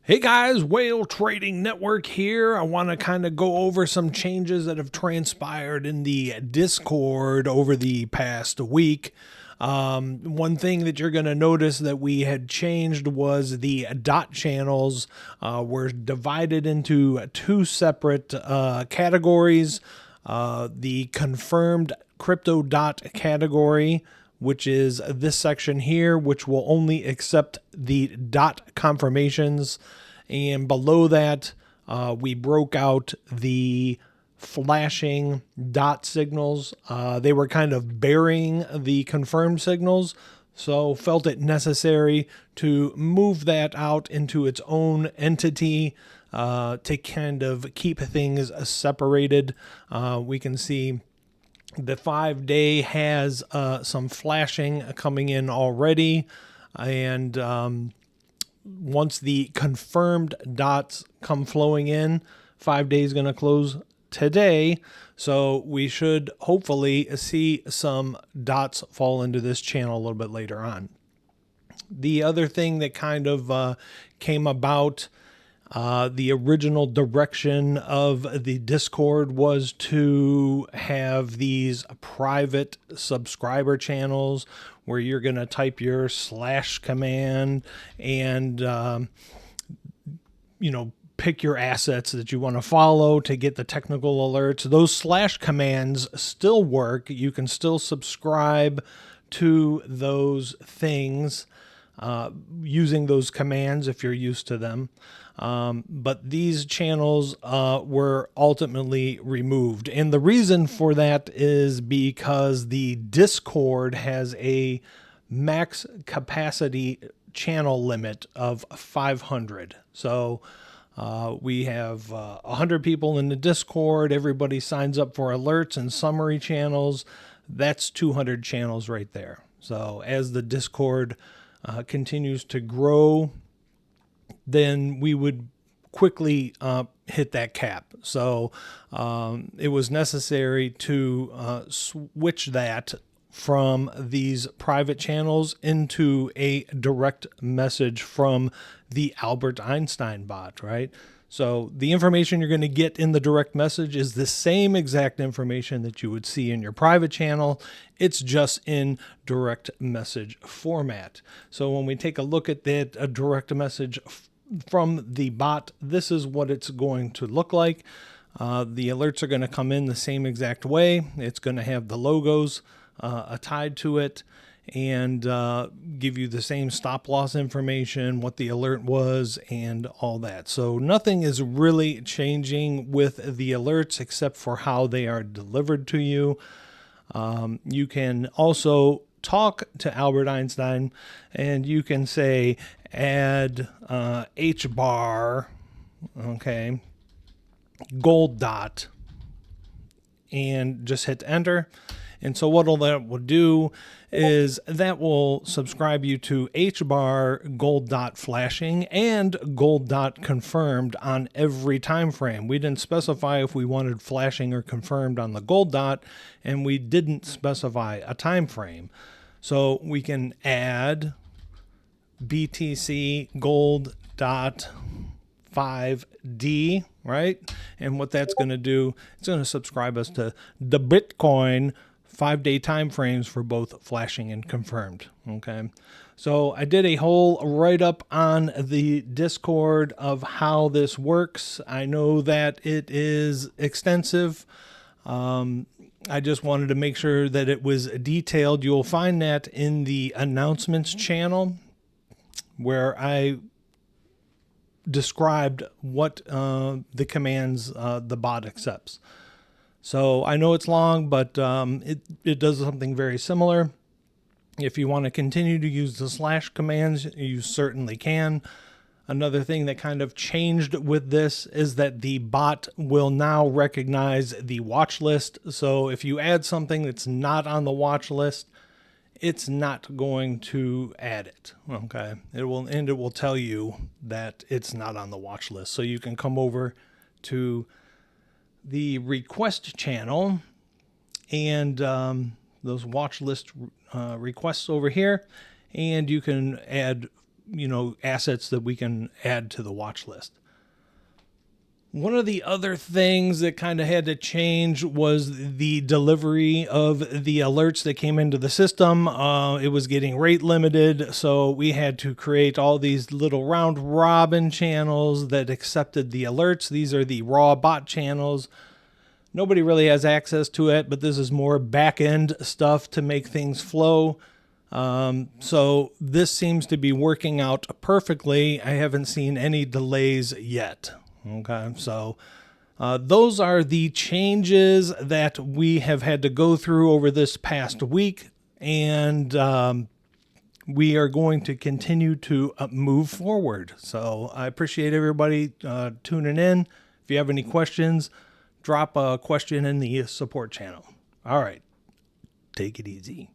Hey guys, Whale Trading Network here. I want to kind of go over some changes that have transpired in the Discord over the past week. One thing that you're going to notice that we had changed was the dot channels were divided into two separate categories. The confirmed crypto dot category, which is this section here, which will only accept the dot confirmations. And below that, we broke out the flashing dot signals. They were kind of burying the confirmed signals, so felt it necessary to move that out into its own entity to kind of keep things separated. We can see the 5-day has some flashing coming in already, and once the confirmed dots come flowing in, 5 days going to close today. So we should hopefully see some dots fall into this channel a little bit later on. The other thing that kind of came about, the original direction of the Discord was to have these private subscriber channels where you're going to type your / command and, pick your assets that you want to follow to get the technical alerts. Those / commands still work. You can still subscribe to those things using those commands if you're used to them. But these channels were ultimately removed. And the reason for that is because the Discord has a max capacity channel limit of 500. So we have 100 people in the Discord. Everybody signs up for alerts and summary channels. That's 200 channels right there. So as the Discord continues to grow, then we would quickly hit that cap. So it was necessary to switch that from these private channels into a direct message from the Albert Einstein bot, right? So the information you're going to get in the direct message is the same exact information that you would see in your private channel. It's just in direct message format. So when we take a look at that direct message from the bot, this is what it's going to look like. The alerts are going to come in the same exact way. It's going to have the logos tied to it and give you the same stop loss information, what the alert was, and all that. So nothing is really changing with the alerts except for how they are delivered to you. You can also talk to Albert Einstein and you can say add H bar, okay, gold dot, and just hit enter. And so what all that will do is that will subscribe you to H bar, gold dot flashing, and gold dot confirmed on every time frame. We didn't specify if we wanted flashing or confirmed on the gold dot, and we didn't specify a time frame. So we can add BTC gold dot 5D, right? And what that's going to do, it's going to subscribe us to the Bitcoin 5-day time frames for both flashing and confirmed. Okay. So I did a whole write-up on the Discord of how this works. I know that it is extensive. I just wanted to make sure that it was detailed. You'll find that in the announcements channel where I described what the commands the bot accepts. So I know it's long, but it does something very similar. If you want to continue to use the / commands, you certainly can. Another thing that kind of changed with this is that the bot will now recognize the watch list. So if you add something that's not on the watch list, it's not going to add it. Okay. It will tell you that it's not on the watch list. So you can come over to the request channel and those watch list requests over here, and you can add assets that we can add to the watch list. One of the other things that kind of had to change was the delivery of the alerts that came into the system. It was getting rate limited, so we had to create all these little round robin channels that accepted the alerts. These are the raw bot channels. Nobody really has access to it, but this is more back-end stuff to make things flow. So this seems to be working out perfectly. I haven't seen any delays yet. Okay, so those are the changes that we have had to go through over this past week, and we are going to continue to move forward. So I appreciate everybody tuning in. If you have any questions, drop a question in the support channel. All right, take it easy.